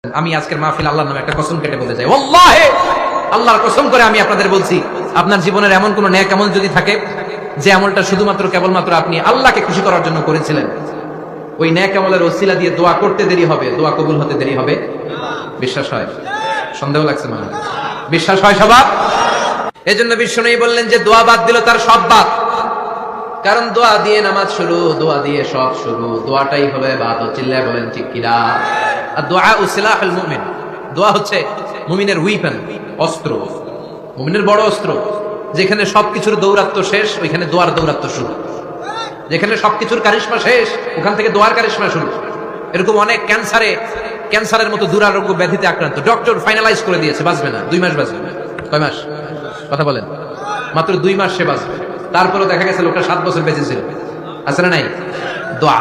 আমি আজকের মাহফিল আল্লাহর নামে একটা কসম কেটে বলতে চাই, ওয়াল্লাহি আল্লাহর কসম করে আমি আপনাদের বলছি, আপনার জীবনের এমন কোন নেক আমল যদি থাকে যে আমলটা শুধুমাত্র কেবলমাত্র আপনি আল্লাহকে খুশি করার জন্য করেছিলেন, ওই নেক আমলের ওসিলা দিয়ে দোয়া করতে দেরি হবে, দোয়া কবুল হতে দেরি হবে। বিশ্বাস হয়? সন্দেহ লাগছে মানে? বিশ্বাস হয় সবার? এজন্য বিশ্বনবী বললেন যে দোয়া বাদ দিল তার সব বাদ। কারণ দোয়া দিয়ে নামাজ শুরু, দোয়া দিয়ে সব শুরু, দোয়াটাই হলো ইবাদত। চিল্লায় বলেন ঠিক কিনা? আর দোয়া সিলাহুল মুমিন, দোয়া হচ্ছে মুমিনের উইপন, অস্ত্র, মুমিনের বড় অস্ত্র। যেখানে সবকিছুর দৌরাত্ম শেষ, ওইখানে দোয়ার দৌরাত্ম শুরু। যেখানে সবকিছুর কারিশমা শেষ, ওখান থেকে দোয়ার কারিশমা শুরু। এরকম অনেক ক্যান্সারের মতো দুরারোগ্য ব্যাধিতে আক্রান্ত, ডক্টর ফাইনালাইজ করে দিয়েছে বাঁচবে না, 2 মাস বাঁচবে। কয় মাস? কথা বলেন। মাত্র 2 মাস সে বাঁচবে। তারপরে দেখা গেছে লোকটা 7 বছর বেঁচে ছিল। আছে না নাই? দোয়া,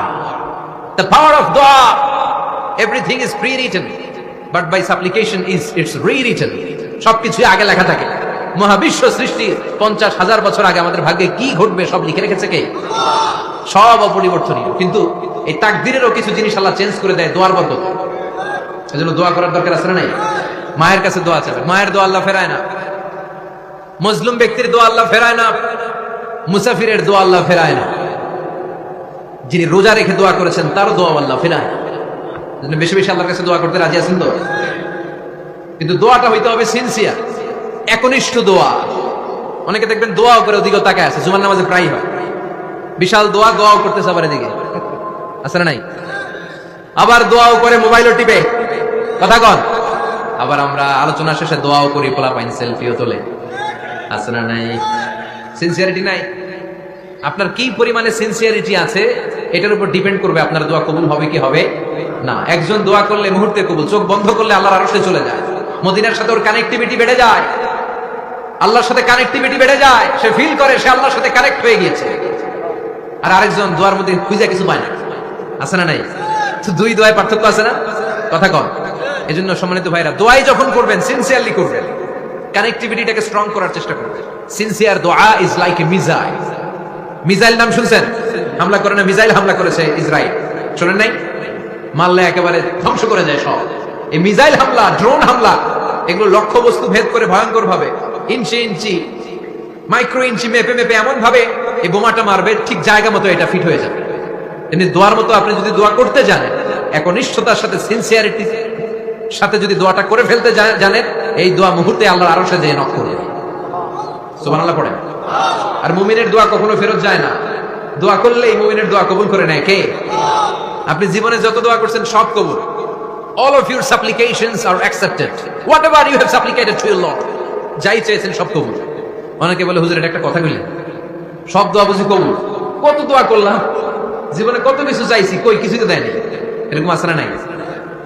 the power of দোয়া। Everything is pre-written, but by supplication it's rewritten. সবকিছু আগে লেখা থাকে। মহাবিশ্ব সৃষ্টি 50,000 বছর আগে আমাদের ভাগ্যে কি ঘটবে সব লিখে রেখেছে কে? সব অপরিবর্তনীয়। কিন্তু এই তাকদীরেরও কিছু জিনিস আল্লাহ চেঞ্জ করে দেয় দোয়ার বরকত। এজন্য দোয়া করার দরকার আছে না নাই? মায়ের কাছে দোয়া চাবে, মায়ের দোয়া আল্লাহ ফেরায় না। মুসলিম ব্যক্তির দোয়া আল্লাহ ফেরায় না। মুসাফিরের দোয়া আল্লাহ ফেরায় না। যিনি রোজা রেখে দোয়া করেছেন তারও দোয়া আল্লাহ ফেরায় না। বেশি বেশি আল্লাহর কাছে দোয়া করতে রাজি আছেন তো? কিন্তু দোয়াটা হইতে হবে সিনসিয়ার, একনিষ্ঠ দোয়া। অনেকে দেখবেন দোয়াও করে ওদিকে তাকায় আছে, জুমার নামাজে প্রায় হয় বিশাল দোয়া, দোয়াও করতেছে আবার এদিকে, আছে না নাই? আবার দোয়াও করে মোবাইলও টিপে, কথা কন। আবার আমরা আলোচনা শেষে দোয়াও করি, পোলাপাইন সেলফিও তোলে, আছে না নাই? সিনসিয়ারিটি নাই। আপনার কি পরিমাণে সিনসিয়ারিটি আছে এটার উপর ডিপেন্ড করবে আপনার দোয়া কবুল হবে কি হবে না। একজন দোয়া করলে মুহূর্তে কবুল, চোখ বন্ধ করলে আল্লাহর আরশে চলে যায়। মদিনার সাথে ওর কানেক্টিভিটি বেড়ে যায়, আল্লাহর সাথে কানেক্টিভিটি বেড়ে যায়। সে ফিল করে সে আল্লাহর সাথে কানেক্ট হয়ে গিয়েছে। আর আরেকজন দোয়ার মধ্যে খুঁজে কিছু পায় না, আছে না নাই? দুই দোয়ায় পার্থক্য আছে না? কথা কম। এজন্য সম্মানিত ভাইরা, দোয়াই যখন করবেন সিনসিয়ারলি করবেন, কানেক্টিভিটিটাকে স্ট্রং করার চেষ্টা করবেন। সিনসিয়ার দোয়া is like a missile. Missile নাম শুনছেন? হামলা করে না, মিসাইল হামলা করেছে ইসরায়েল, শোনেন নাই? মারলে একেবারে ধ্বংস করে যায় সব। এই মিসাইল হামলা, ড্রোন হামলা, এগুলো লক্ষ্য বস্তু ভেদ করে ভয়ঙ্কর ভাবে ইঞ্চি ইঞ্চি, মাইক্রো ইঞ্চি মেপে মেপে এমন ভাবে এই বোমাটা মারবে, ঠিক জায়গা মতো এটা ফিট হয়ে যাবে। এমনি দোয়ার মতো আপনি যদি দোয়া করতে জানেন, একনিষ্ঠতার সাথে সিনসিয়ারিটি সাথে যদি দোয়াটা করে ফেলতে জানেন, এই দোয়া মুহূর্তে আল্লাহর আরশে যেয়ে নক করবে। সুবহানাল্লাহ পড়েন। আর মুমিনের দোয়া কখনো ফেরত যায় না। দোয়া করলে এই মুমিনের দোয়া কবুল করে নেয় কে? আপনি জীবনে যত দোয়া করছেন সব কবুল। All of your supplications are accepted. Whatever you have supplicated to your Lord, যাই চেয়েছেন সব কবুল। অনেকে বলে হুজুর এটা একটা কথা বললেন, সব দোয়া বুঝি কবুল? কত দোয়া করলাম, জীবনে কত কিছু চাইছি, কই কিছুই তো দেয়নি। এরকম আছে না নাই?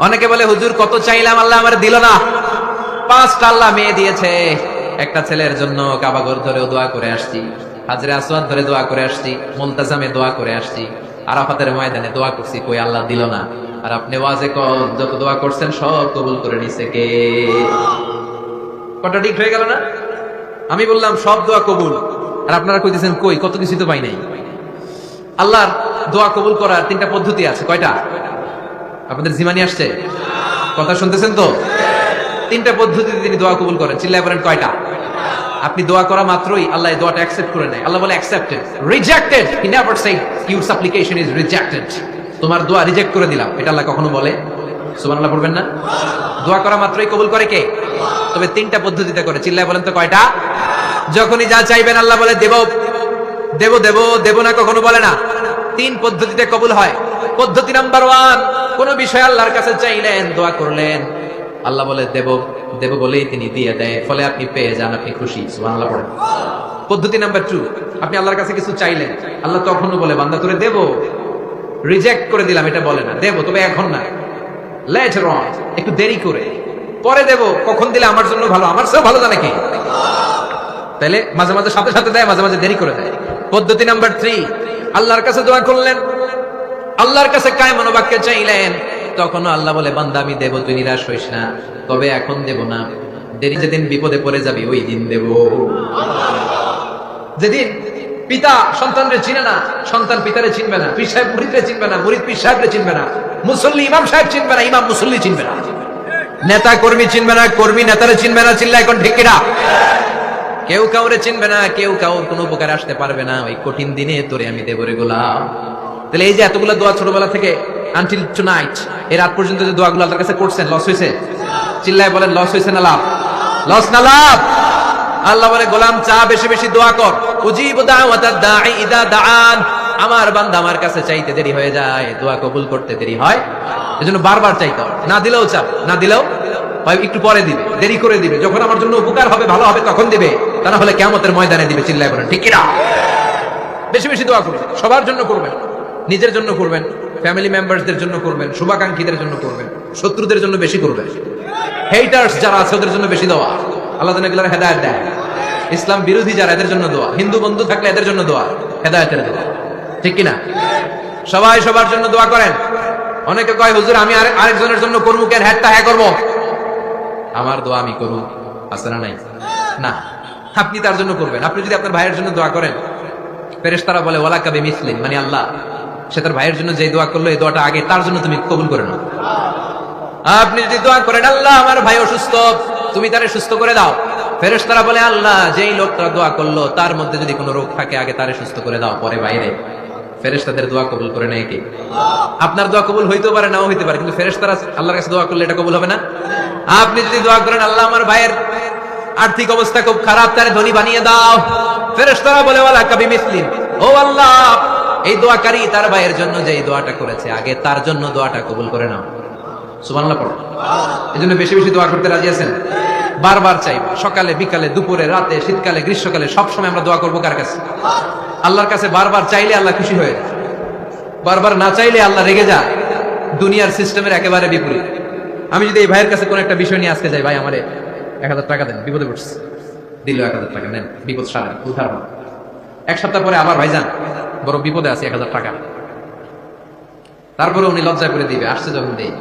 অনেকে বলে হুজুর কত চাইলাম আল্লাহ আমার দিল না। 5টা আল্লাহ মেয়ে দিয়েছে, একটা ছেলের জন্য কাবাঘর ধরেও দোয়া করে আসছি, হাজরে আসওয়াদ ধরে দোয়া করে আসছি, মুলতাজামে দোয়া করে আসছি, আরাফাতের ময়দানে দোয়া করছি, কই আল্লাহ দিল না। আর আপনি ওয়াজে কোন যত দোয়া করছেন সব কবুল করে নিছে কে? কন্ট্রাডিক্ট হয়ে গেল না? আমি বললাম সব দোয়া কবুল, আর আপনারা কইতেছেন কই কত কিছু তো পাই নাই। আল্লাহর দোয়া কবুল করার 3টা পদ্ধতি আছে। কয়টা? আপনাদের জিমানি আসছে? কথা শুনতেছেন তো? 3টা পদ্ধতিতে তিনি দোয়া কবুল করেন। চিল্লায় বলেন কয়টা? আপনি দোয়া করা মাত্রই আল্লাহ এই দোয়াটা অ্যাকসেপ্ট করে নেয়। আল্লাহ বলে accepted, rejected he never shed your সাপ্লিকেশন is rejected. তোমার দোয়া রিজেক্ট করে দিলাম, এটা আল্লাহ কখনো বলে? সুবহানাল্লাহ পড়বেন না? দোয়া করা মাত্রই কবুল করে কে? তবে 3টা পদ্ধতিতে করে। চিল্লায় বলেন তো কয়টা? যখনই যা চাইবেন আল্লাহ বলে দেব দেব দেব, দেব না কখনো বলে না। 3 পদ্ধতিতে কবুল হয়। পদ্ধতি নাম্বার 1, কোন বিষয় আল্লাহর কাছে চাইলেন, দোয়া করলেন, আল্লাহ বলে দেব দেব বলেই তিনি দিয়ে দেয়, ফলে আপনি পেয়ে যান, আপনি খুশি। সুবহানাল্লাহ পড়েন। পদ্ধতি নাম্বার 2, আপনি আল্লাহর কাছে কিছু চাইলেন, আল্লাহ তখনও বলে বান্দা তোরে দেব, রিজেক্ট করে দিলাম এটা বলে না, দেব তবে এখন না, লেটার অন, একটু দেরি করে, পরে দেব, কখন দিলে আমার জন্য ভালো, আমার চেয়েও ভালো জানে কে? তাইলে মাঝে মাঝে সাথে সাথে দেয়, মাঝে মাঝে দেরি করে দেয়। পদ্ধতি নাম্বার 3, আল্লাহর কাছে দোয়া করলেন, আল্লাহর কাছে কায় মনোবাক্যে চাইলেন, তখন আল্লাহ বলে বান্দা আমি দেব, তুই নিরাশ হইস না, তবে এখন দেব না, দেরি যেদিন বিপদে পড়ে যাবি ওই দিন দেব। যেদিন পিতা সন্তানরে চিনে না, সন্তান পিতারে চিনবে না, পীর সাহেব মুরিদরে চিনবে না, মুরিদ পীর সাহেবরে চিনবে না, মুসল্লি ইমাম সাহেব চিনবে না, ইমাম মুসল্লি চিনবে না। নেতা কর্মী চিনবে না, কর্মী নেতারে চিনবে না, চিল্লা এখন ঠিক কিনা? কেউ কাউরে চিনবে না, কেউ কাউর কোনো উপকার আসতে পারবে না। ওই কঠিন দিনে তোরে আমি দেব রে গোলাম। তাহলে এই যে এতগুলো দোয়া ছোটবেলা থেকে আনটিল টুনাইট, এই রাত পর্যন্ত যে দোয়াগুলো আল্লাহর কাছে করছেন, লস হয়েছে? চিল্লায় বলেন, লস হয়েছে না লাভ? লস না লাভ? আল্লাহ বলে, গোলাম চা বেশি বেশি দোয়া কর। উজিবু দাওয়াতাদ দাঈ ইদা দাআন। আমার বান্দা আমার কাছে চাইতে দেরি হয়ে যায়, দোয়া কবুল করতে দেরি হয়। এজন্য বারবার চাইতে হবে। না দিলেও চাপ, না দিলেও একটু পরে দিবে, দেরি করে দিবে। যখন আমার জন্য উপকার হবে, ভালো হবে, তখন দিবে। তা না হলে কিয়ামতের ময়দানে দিবে। চিল্লায় বলেন ঠিক কিনা? বেশি বেশি দোয়া করবেন, সবার জন্য করবেন, নিজের জন্য করবেন, ফ্যামিলি মেম্বারসদের জন্য করবেন, শুভাকাঙ্ক্ষীদের জন্য করবেন, শত্রুদের জন্য বেশি করবেন, হেটার্স যারা আছে ওদের জন্য বেশি দোয়া। আল্লাহ যেন এগুলোর হেদায়েত দেয়। ইসলাম বিরোধী যারা, এদের জন্য দোয়া। হিন্দু বন্ধু থাকলে এদের জন্য দোয়া, হেদায়েতের দোয়া। ঠিক কিনা? সবাই সবার জন্য দোয়া করেন। অনেকে কয়, হুজুর আমি আরেকজনের জন্য করবো কেন, হ্যাটটা হ্যাঁ করবো। আমার দোয়া আমি করবো, আছে না নাই? না, আপনি তার জন্য করবেন। আপনি যদি আপনার ভাইয়ের জন্য দোয়া করেন, ফেরেশতারা বলে ওয়ালা কাবি মিসলিন, মানে আল্লাহ সে তার ভাইয়ের জন্য যে দোয়া করলো, এই দোয়াটা আগে তার জন্য তুমি কবুল করে নাও। আপনি যদি দোয়া করেন, আল্লাহ আমার ভাই অসুস্থ, তুমি তারে সুস্থ করে দাও, ফেরেশতারা বলে আল্লাহ যেই লোকটা দোয়া করলো তার মধ্যে যদি কোনো রোগ থাকে, আগে তারে সুস্থ করে দাও, পরে বাইরে। ফেরেশতাদের দোয়া কবুল করে নেয় কে? আপনার দোয়া কবুল হইতেও পারে, নাও হইতে পারে, কিন্তু ফেরেশতারা আল্লাহর কাছে দোয়া করলে এটা কবুল হবে না? আপনি যদি দোয়া করেন, আল্লাহ আমার ভাইয়ের আর্থিক অবস্থা খুব খারাপ, তারে ধনী বানিয়ে দাও, ফেরেশতারা বলে ওয়ালা কাবি মিসলিন, ও আল্লাহ এই দোয়াকারী তার ভাইয়ের জন্য যে এই দোয়াটা করেছে, আগে তার জন্য দোয়াটা কবুল করে নাও। সুবহানাল্লাহ পড়ো। এজন্য বেশি বেশি দোয়া করতে রাজি আছেন? বারবার চাইবা, সকালে বিকালে দুপুরে রাতে শীতকালে গ্রীষ্মকালে সব সময় আমরা দোয়া করবো কার কাছে? আল্লাহর কাছে। বারবার চাইলে আল্লাহ খুশি হয়ে যায়, বারবার না চাইলে আল্লাহ রেগে যায়। দুনিয়ার সিস্টেমের একেবারে বিপরীত। আমি যদি এই ভাইয়ের কাছে কোন একটা বিষয় নিয়ে আজকে যাই, ভাই আমারে 1000 টাকা দেন, বিপদে পড়ছে, দিল 1000 টাকা, নেন বিপদ সারেন, উদ্ধার হন। এক সপ্তাহ পরে আবার ভাইজান বড় বিপদে আছে, 1000 টাকা। তারপরে উনি লজ্জা করে দিবে, আসছে যখন দেই।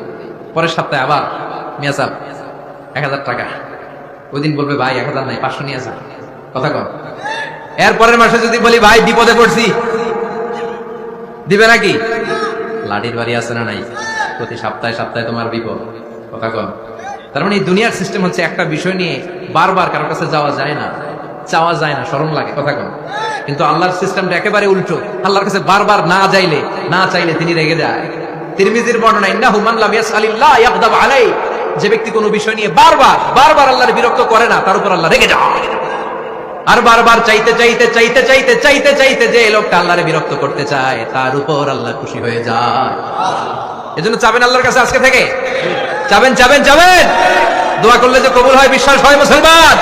পরের সপ্তাহে আবার মিয়া সাহেব 1000 টাকা। ওই দিন বলবে ভাই 1000 নাই, 500 নিয়ে আসা, কথা কম। এর পরের মাসে যদি বলি ভাই বিপদে পড়ছি, দিবে নাকি? লাঠির বাড়ি আছে না নাই? প্রতি সপ্তাহে সপ্তাহে তোমার বিপদ, কথা কম। তার মানে এই দুনিয়ার সিস্টেম হচ্ছে, একটা বিষয় নিয়ে বারবার কারোর কাছে যাওয়া যায় না, চাওয়া যায় না, শরম লাগে, কথা কম। কিন্তু আল্লাহর সিস্টেমটা একেবারে উল্টো। আল্লাহর কাছে বারবার না চাইলে তিনি রেগে যায়। তিরমিজির বর্ণনা, ইন্নাহু মান লাম ইয়াসআলিল্লাহ ইয়াগদাব আলাইহি, যে ব্যক্তি কোনো বিষয় নিয়ে বারবার আল্লাহর বিরক্ত করে না, তার উপর আল্লাহ রেগে যায়। আর বারবার চাইতে যে লোকটা আল্লাহরে বিরক্ত করতে চায়, তার উপর আল্লাহ খুশি হয়ে যায়। এজন্য চাবেন আল্লাহর কাছে আজকে থেকে, চাবেন। দোয়া করলে যে কবুল হয়, বিশ্বাস হয় মুসলমান।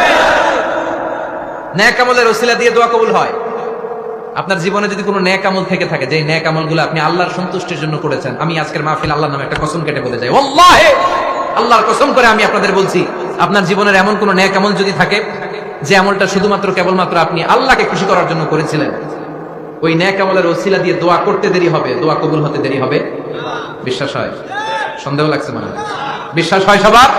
নেক আমলের ওসিলা দিয়ে দোয়া কবুল হয়। আপনার জীবনে যদি কোনো নেক আমল থেকে থাকে, যে নেক আমলগুলো আপনি আল্লাহর সন্তুষ্টির জন্য করেছেন, আমি আজকের মাহফিল আল্লাহর নামে একটা কসম কেটে বলে যাই, ওয়াল্লাহি আল্লাহর কসম করে আমি আপনাদের বলছি, আপনার জীবনের এমন কোন নেক আমল যদি থাকে, যে আমলটা শুধুমাত্র কেবলমাত্র আপনি আল্লাহকে খুশি করার জন্য করেছিলেন, ওই নেক আমলের ওসিলা দিয়ে দোয়া করতে দেরি হবে, দোয়া কবুল হতে দেরি হবে। বিশ্বাস হয়? সন্দেহ লাগছে মানে? বিশ্বাস হয় সবার?